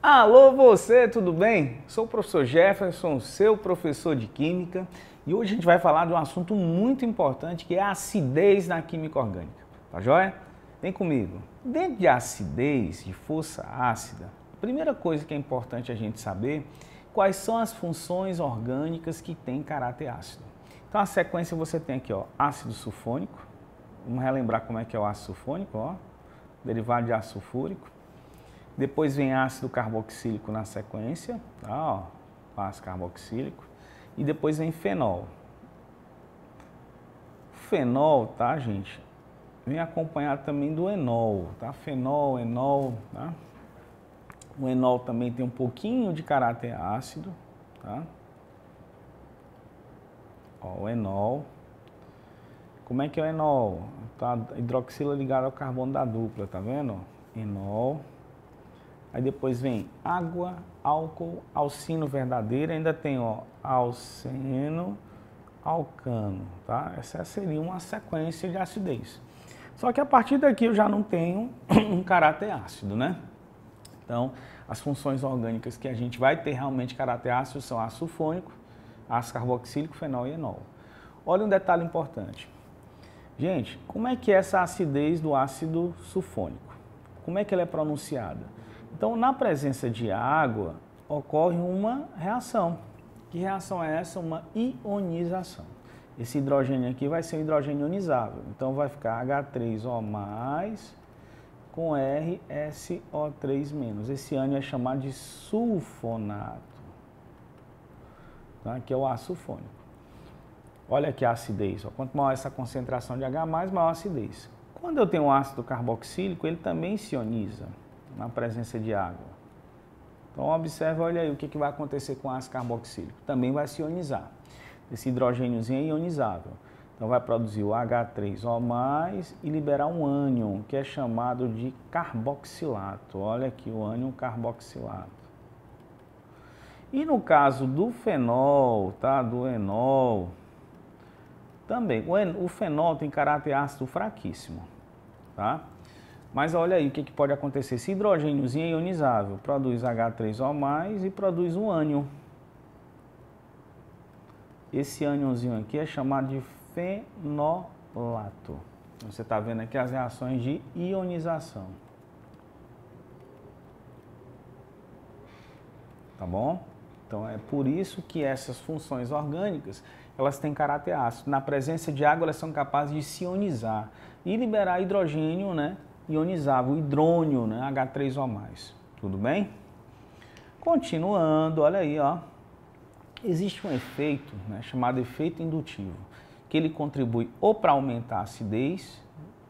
Alô você, tudo bem? Sou o professor Jefferson, seu professor de Química, e hoje a gente vai falar de um assunto muito importante que é a acidez na química orgânica. Tá joia? Vem comigo. Dentro de acidez, de força ácida, a primeira coisa que é importante a gente saber quais são as funções orgânicas que têm caráter ácido. Então a sequência você tem aqui, ó, ácido sulfônico. Vamos relembrar como é que é o ácido sulfônico, ó, derivado de ácido sulfúrico. Depois vem ácido carboxílico na sequência, tá, ó, ácido carboxílico. E depois vem fenol. O fenol, tá, gente, vem acompanhado também do enol, tá? Fenol, enol, tá? O enol também tem um pouquinho de caráter ácido, tá? Ó, o enol. Como é que é o enol? Tá, hidroxila ligada ao carbono da dupla, tá vendo? Enol. Aí depois vem água, álcool, alcino verdadeiro, ainda tem, ó, alceno, alcano, tá? Essa seria uma sequência de acidez. Só que a partir daqui eu já não tenho um caráter ácido, né? Então, as funções orgânicas que a gente vai ter realmente caráter ácido são ácido sulfônico, ácido carboxílico, fenol e enol. Olha um detalhe importante. Gente, como é que é essa acidez do ácido sulfônico? Como é que ela é pronunciada? Então, na presença de água, ocorre uma reação. Que reação é essa? Uma ionização. Esse hidrogênio aqui vai ser um hidrogênio ionizável. Então, vai ficar H3O+, com RSO3-. Esse ânion é chamado de sulfonato, tá? Que é o ácido sulfônico. Olha aqui a acidez. Ó. Quanto maior essa concentração de H+, maior a acidez. Quando eu tenho o ácido carboxílico, ele também se ioniza na presença de água. Então, observe, olha aí o que vai acontecer com o ácido carboxílico. Também vai se ionizar. Esse hidrogêniozinho é ionizável. Então, vai produzir o H3O+, e liberar um ânion, que é chamado de carboxilato. Olha aqui o ânion carboxilato. E no caso do fenol, tá? Do enol, também, o fenol tem caráter ácido fraquíssimo, tá? Mas olha aí o que pode acontecer. Esse hidrogêniozinho é ionizável, produz H3O+, e produz um ânion. Esse ânionzinho aqui é chamado de fenolato. Você está vendo aqui as reações de ionização. Tá bom? Então é por isso que essas funções orgânicas, elas têm caráter ácido. Na presença de água, elas são capazes de se ionizar e liberar hidrogênio, né, ionizável, hidrônio, né, H3O+. Tudo bem? Continuando, olha aí, ó. Existe um efeito, né, chamado efeito indutivo, que ele contribui ou para aumentar a acidez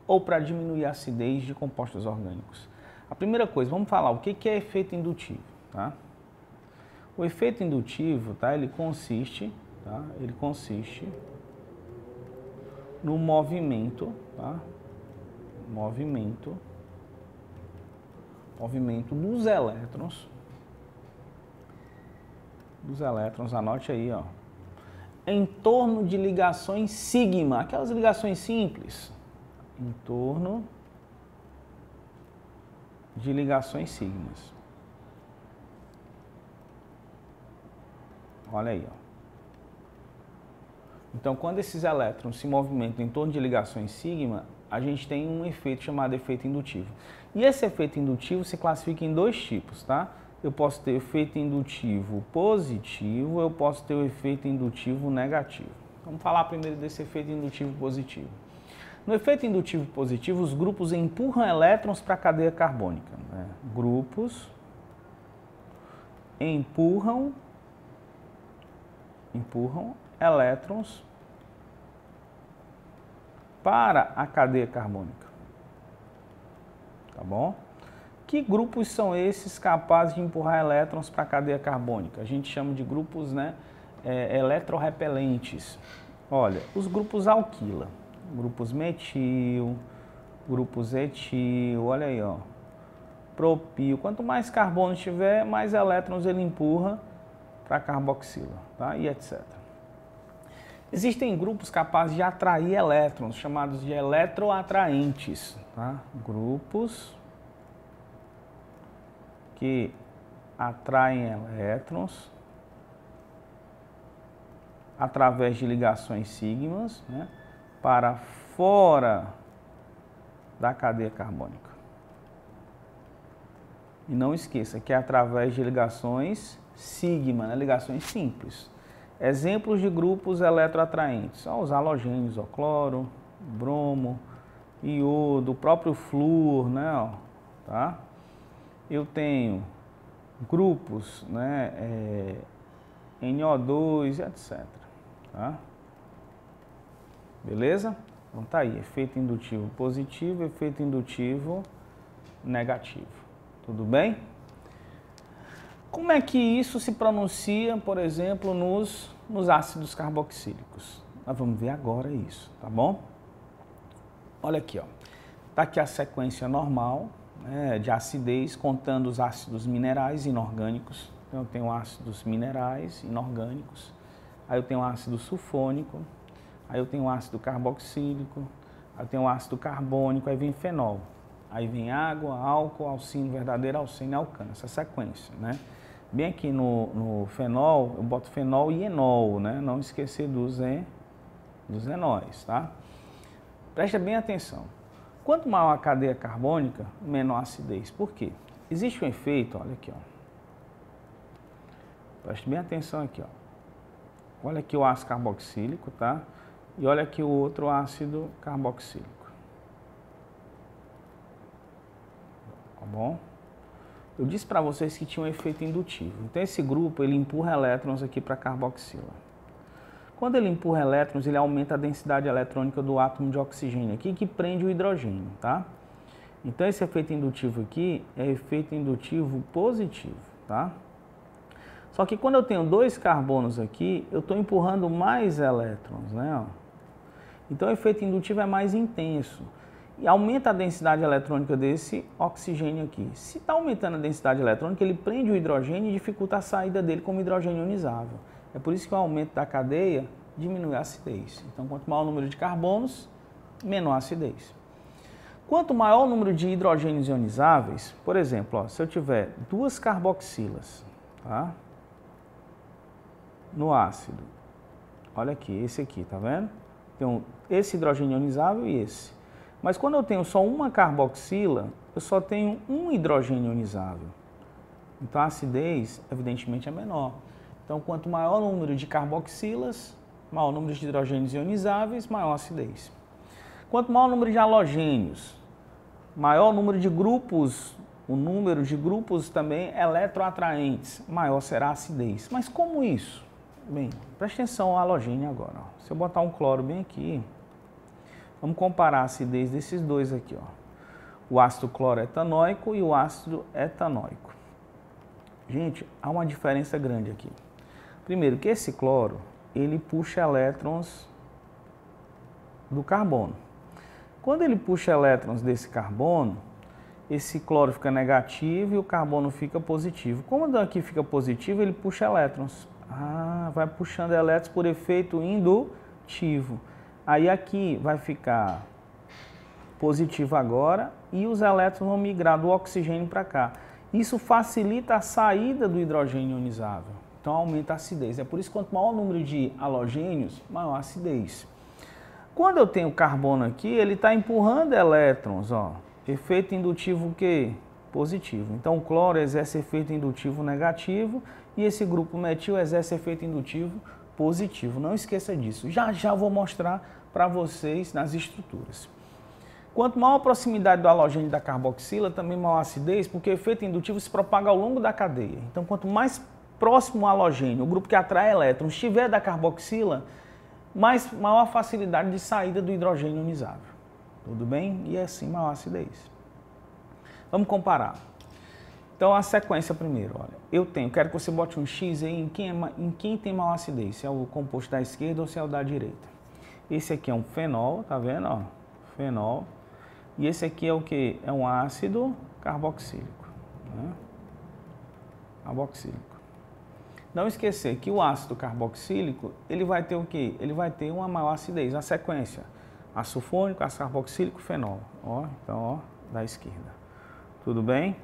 ou para diminuir a acidez de compostos orgânicos. A primeira coisa, vamos falar o que é efeito indutivo, tá? O efeito indutivo, tá, ele consiste no movimento, tá? Movimento dos elétrons, anote aí, ó, em torno de ligações sigma, aquelas ligações simples, em torno de ligações sigmas. Olha aí, ó. Então, quando esses elétrons se movimentam em torno de ligações sigma, a gente tem um efeito chamado efeito indutivo. E esse efeito indutivo se classifica em dois tipos, tá? Eu posso ter efeito indutivo positivo, eu posso ter o efeito indutivo negativo. Vamos falar primeiro desse efeito indutivo positivo. No efeito indutivo positivo, os grupos empurram elétrons para a cadeia carbônica, né? Grupos empurram elétrons para a cadeia carbônica. Tá bom? Que grupos são esses capazes de empurrar elétrons para a cadeia carbônica? A gente chama de grupos, né, eletrorrepelentes. Olha, os grupos alquila, grupos metil, grupos etil, olha aí, ó, propil. Quanto mais carbono tiver, mais elétrons ele empurra para a carboxila, tá? E etc. Existem grupos capazes de atrair elétrons, chamados de eletroatraentes, tá? Grupos que atraem elétrons através de ligações sigmas, né, para fora da cadeia carbônica. E não esqueça que é através de ligações sigma, né, ligações simples. Exemplos de grupos eletroatraentes, são os halogênios, ó, cloro, bromo, iodo, o próprio flúor, né, ó, tá? Eu tenho grupos, né, NO2, etc. Tá? Beleza? Então tá aí, efeito indutivo positivo, efeito indutivo negativo. Tudo bem? Como é que isso se pronuncia, por exemplo, nos ácidos carboxílicos? Nós vamos ver agora isso, tá bom? Olha aqui, ó. Tá aqui a sequência normal, né, de acidez, contando os ácidos minerais inorgânicos. Então eu tenho ácidos minerais inorgânicos, aí eu tenho ácido sulfônico, aí eu tenho ácido carboxílico, aí eu tenho ácido carbônico, aí vem fenol. Aí vem água, álcool, alcino verdadeiro, alceno e alcano, essa sequência, né? Bem aqui no fenol, eu boto fenol e enol, né? Não esquecer dos enóis, tá? Presta bem atenção. Quanto maior a cadeia carbônica, menor a acidez. Por quê? Existe um efeito, olha aqui, ó. Preste bem atenção aqui, ó. Olha aqui o ácido carboxílico, tá? E olha aqui o outro ácido carboxílico. Tá bom? Eu disse para vocês que tinha um efeito indutivo. Então esse grupo, ele empurra elétrons aqui para a carboxila. Quando ele empurra elétrons, ele aumenta a densidade eletrônica do átomo de oxigênio aqui, que prende o hidrogênio, tá? Então esse efeito indutivo aqui é efeito indutivo positivo, tá? Só que quando eu tenho dois carbonos aqui, eu estou empurrando mais elétrons, né? Ó. Então o efeito indutivo é mais intenso. E aumenta a densidade eletrônica desse oxigênio aqui. Se está aumentando a densidade eletrônica, ele prende o hidrogênio e dificulta a saída dele como hidrogênio ionizável. É por isso que o aumento da cadeia diminui a acidez. Então, quanto maior o número de carbonos, menor a acidez. Quanto maior o número de hidrogênios ionizáveis, por exemplo, ó, se eu tiver duas carboxilas, tá? No ácido, olha aqui, esse aqui, tá vendo? Tem esse hidrogênio ionizável e esse. Mas quando eu tenho só uma carboxila, eu só tenho um hidrogênio ionizável. Então a acidez, evidentemente, é menor. Então, quanto maior o número de carboxilas, maior o número de hidrogênios ionizáveis, maior a acidez. Quanto maior o número de halogênios, maior o número de grupos, o número de grupos também eletroatraentes, maior será a acidez. Mas como isso? Bem, preste atenção ao halogênio agora. Ó. Se eu botar um cloro bem aqui, vamos comparar a acidez desses dois aqui, ó. O ácido cloretanóico e o ácido etanóico. Gente, há uma diferença grande aqui. Primeiro, que esse cloro, ele puxa elétrons do carbono. Quando ele puxa elétrons desse carbono, esse cloro fica negativo e o carbono fica positivo. Como aqui fica positivo, ele puxa elétrons. Ah, vai puxando elétrons por efeito indutivo. Aí aqui vai ficar positivo agora e os elétrons vão migrar do oxigênio para cá. Isso facilita a saída do hidrogênio ionizável. Então aumenta a acidez. É por isso que quanto maior o número de halogênios, maior a acidez. Quando eu tenho carbono aqui, ele está empurrando elétrons, ó. Efeito indutivo o quê? Positivo. Então o cloro exerce efeito indutivo negativo e esse grupo metil exerce efeito indutivo positivo. Não esqueça disso. Já já vou mostrar para vocês nas estruturas. Quanto maior a proximidade do halogênio da carboxila, também maior a acidez, porque o efeito indutivo se propaga ao longo da cadeia. Então, quanto mais próximo o halogênio, o grupo que atrai elétrons, estiver da carboxila, maior a facilidade de saída do hidrogênio ionizável. Tudo bem? E assim, maior a acidez. Vamos comparar. Então, a sequência primeiro, olha. Quero que você bote um X aí em quem tem maior acidez, se é o composto da esquerda ou se é o da direita. Esse aqui é um fenol, tá vendo? Ó, fenol. E esse aqui é o que? É um ácido carboxílico. Né? Carboxílico. Não esquecer que o ácido carboxílico, ele vai ter o quê? Ele vai ter uma maior acidez. A sequência, ácido sulfônico, ácido carboxílico, fenol. Ó, então, ó, da esquerda. Tudo bem?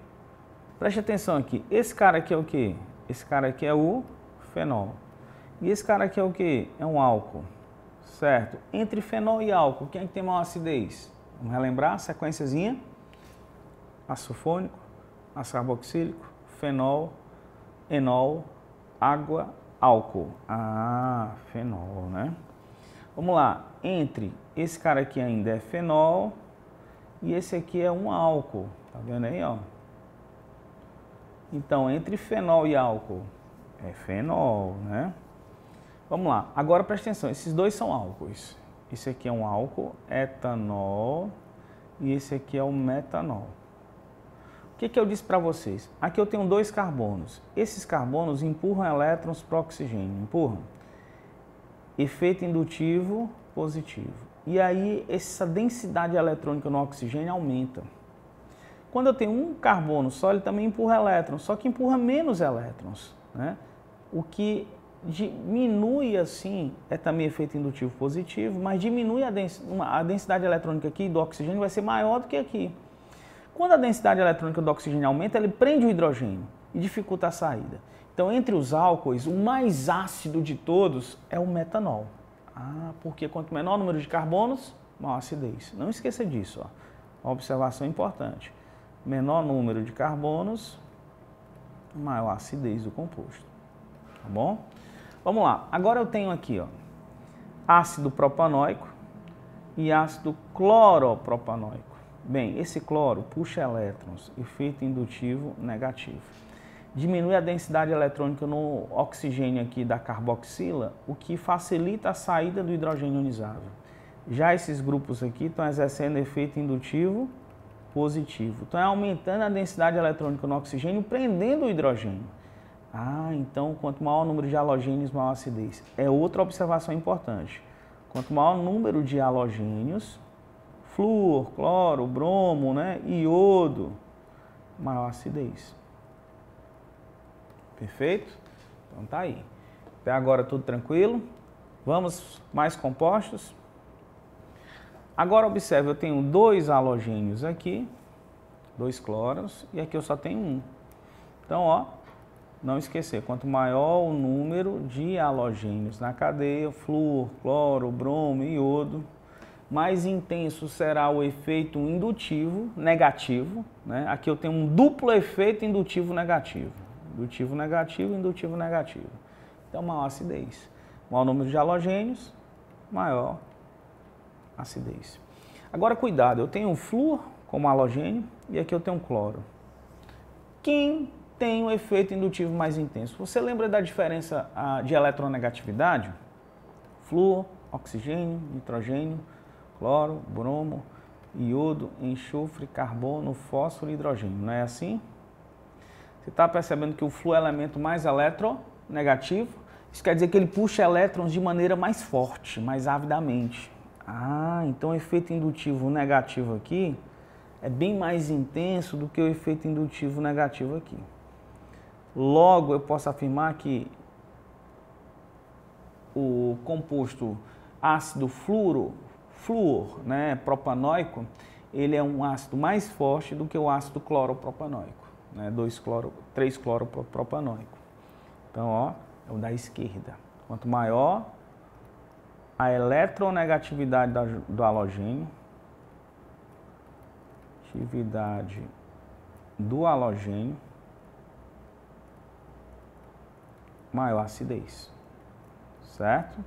Preste atenção aqui. Esse cara aqui é o quê? Esse cara aqui é o fenol. E esse cara aqui é o quê? É um álcool. Certo? Entre fenol e álcool, quem é que tem maior acidez? Vamos relembrar a sequenciazinha. Ácido sulfônico, ácido carboxílico, fenol, enol, água, álcool. Ah, fenol, né? Vamos lá. Entre esse cara aqui ainda é fenol e esse aqui é um álcool. Tá vendo aí, ó? Então, entre fenol e álcool é fenol, né? Vamos lá. Agora presta atenção, esses dois são álcoois. Esse aqui é um álcool, etanol, e esse aqui é o metanol. O que eu disse para vocês? Aqui eu tenho dois carbonos. Esses carbonos empurram elétrons para o oxigênio. Empurram. Efeito indutivo positivo. E aí essa densidade eletrônica no oxigênio aumenta. Quando eu tenho um carbono só, ele também empurra elétrons, só que empurra menos elétrons, né? O que diminui assim, é também efeito indutivo positivo, mas diminui a densidade eletrônica aqui do oxigênio vai ser maior do que aqui. Quando a densidade eletrônica do oxigênio aumenta, ele prende o hidrogênio e dificulta a saída. Então, entre os álcoois, o mais ácido de todos é o metanol. Ah, porque quanto menor o número de carbonos, maior acidez. Não esqueça disso, ó. Uma observação importante. Menor número de carbonos, maior acidez do composto. Tá bom? Vamos lá. Agora eu tenho aqui, ó, ácido propanóico e ácido cloropropanoico. Bem, esse cloro puxa elétrons, efeito indutivo negativo. Diminui a densidade eletrônica no oxigênio aqui da carboxila, o que facilita a saída do hidrogênio ionizável. Já esses grupos aqui estão exercendo efeito indutivo positivo. Estão aumentando a densidade eletrônica no oxigênio, prendendo o hidrogênio. Ah, então quanto maior o número de halogênios, maior a acidez. É outra observação importante. Quanto maior o número de halogênios, flúor, cloro, bromo, né, iodo, maior a acidez. Perfeito? Então tá aí. Até agora tudo tranquilo. Vamos mais compostos. Agora observe, eu tenho dois halogênios aqui, dois cloros, e aqui eu só tenho um. Então, ó, não esquecer, quanto maior o número de halogênios na cadeia, flúor, cloro, bromo e iodo, mais intenso será o efeito indutivo negativo, né? Aqui eu tenho um duplo efeito indutivo negativo. Indutivo negativo, indutivo negativo. Então, maior acidez. Maior número de halogênios, maior acidez. Agora, cuidado, eu tenho um flúor como halogênio e aqui eu tenho um cloro. Quem tem um efeito indutivo mais intenso? Você lembra da diferença de eletronegatividade? Flúor, oxigênio, nitrogênio, cloro, bromo, iodo, enxofre, carbono, fósforo e hidrogênio. Não é assim? Você está percebendo que o flúor é o elemento mais eletronegativo? Isso quer dizer que ele puxa elétrons de maneira mais forte, mais avidamente. Ah, então o efeito indutivo negativo aqui é bem mais intenso do que o efeito indutivo negativo aqui. Logo, eu posso afirmar que o composto ácido flúor, né, propanóico, ele é um ácido mais forte do que o ácido cloropropanoico, né, 3-cloropropanoico. Então, ó, é o da esquerda. Quanto maior a eletronegatividade do halogênio, atividade do halogênio, maior a acidez, certo?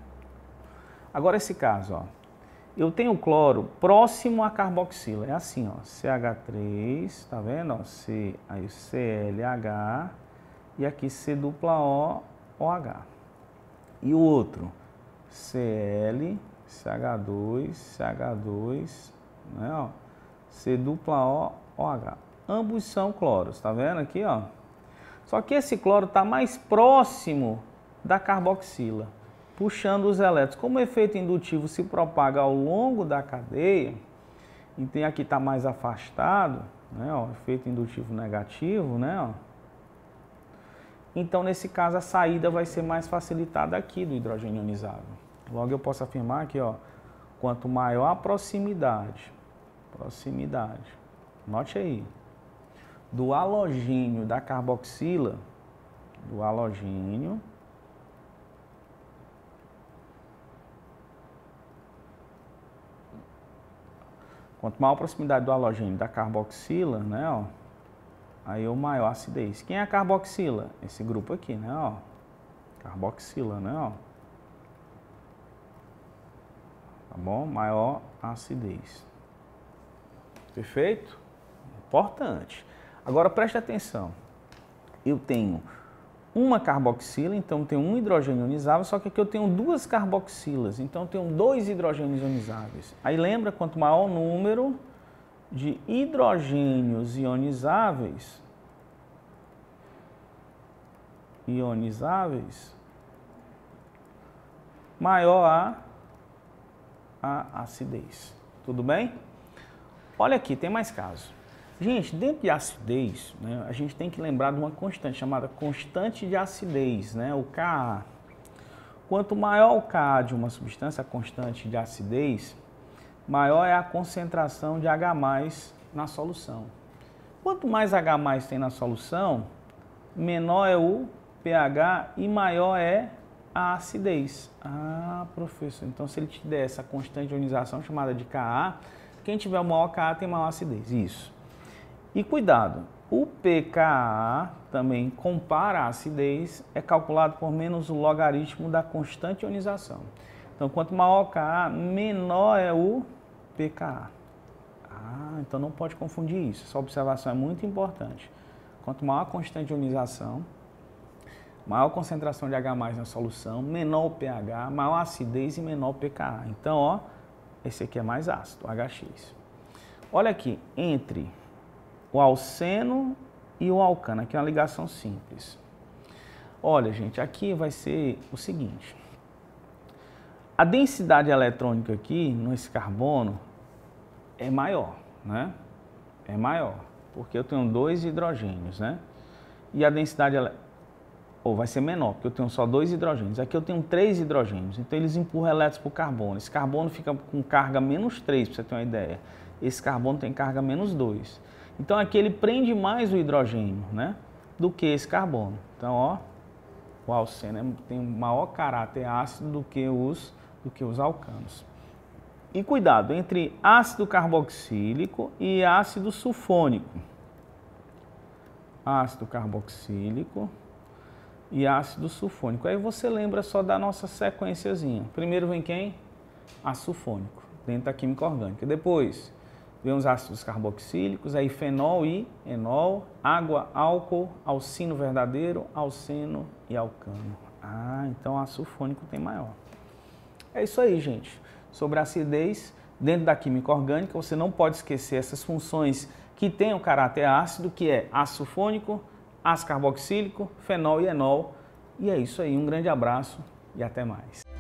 Agora esse caso, ó, eu tenho o cloro próximo à carboxila, é assim, ó, CH3, tá vendo? Ó, C, aí ClH e aqui C dupla O, OH. E o outro, Cl, CH2, CH2, né, ó, C dupla O, OH. Ambos são cloros, tá vendo aqui, ó? Só que esse cloro está mais próximo da carboxila, puxando os elétrons. Como o efeito indutivo se propaga ao longo da cadeia, e tem aqui está mais afastado, né, ó, efeito indutivo negativo, né, ó. Então, nesse caso, a saída vai ser mais facilitada aqui do hidrogênio ionizável. Logo, eu posso afirmar que, ó, quanto maior a proximidade, note aí, do halogênio da carboxila, do halogênio, quanto maior a proximidade do halogênio da carboxila, né, ó, aí o maior a acidez. Quem é a carboxila? Esse grupo aqui, né, ó, carboxila, né, ó, tá bom? Maior a acidez. Perfeito? Importante. Agora preste atenção. Eu tenho uma carboxila, então eu tenho um hidrogênio ionizável, só que aqui eu tenho duas carboxilas, então eu tenho dois hidrogênios ionizáveis. Aí lembra, quanto maior o número de hidrogênios ionizáveis, maior a acidez. Tudo bem? Olha aqui, tem mais casos. Gente, dentro de acidez, né, a gente tem que lembrar de uma constante chamada constante de acidez, né, o Ka. Quanto maior o Ka de uma substância, a constante de acidez, maior é a concentração de H+ na solução. Quanto mais H+ tem na solução, menor é o pH e maior é a acidez. Ah, professor, então se ele te der essa constante de ionização chamada de Ka, quem tiver o maior Ka tem maior acidez. Isso. E cuidado, o pKa também compara a acidez, é calculado por menos o logaritmo da constante de ionização. Então, quanto maior o Ka, menor é o pKa. Ah, então não pode confundir isso. Essa observação é muito importante. Quanto maior a constante de ionização, maior a concentração de H+ na solução, menor o pH, maior a acidez e menor o pKa. Então, ó, esse aqui é mais ácido, HX. Olha aqui, entre o alceno e o alcano, aqui é uma ligação simples. Olha, gente, aqui vai ser o seguinte. A densidade eletrônica aqui, nesse carbono, é maior, né? É maior, porque eu tenho dois hidrogênios, né? E a densidade, vai ser menor, porque eu tenho só dois hidrogênios. Aqui eu tenho 3 hidrogênios, então eles empurram elétrons para o carbono. Esse carbono fica com carga -3, para você ter uma ideia. Esse carbono tem carga -2. Então aqui ele prende mais o hidrogênio, né, do que esse carbono. Então, ó, o alceno tem um maior caráter ácido do que os alcanos. E cuidado, entre ácido carboxílico e ácido sulfônico. Ácido carboxílico e ácido sulfônico. Aí você lembra só da nossa sequenciazinha. Primeiro vem quem? Ácido sulfônico, dentro da química orgânica. Depois vem os ácidos carboxílicos, aí fenol e enol, água, álcool, alcino verdadeiro, alceno e alcano. Ah, então ácido sulfônico tem maior. É isso aí, gente. Sobre a acidez, dentro da química orgânica, você não pode esquecer essas funções que têm o caráter ácido, que é ácido sulfônico, ácido carboxílico, fenol e enol. E é isso aí, um grande abraço e até mais.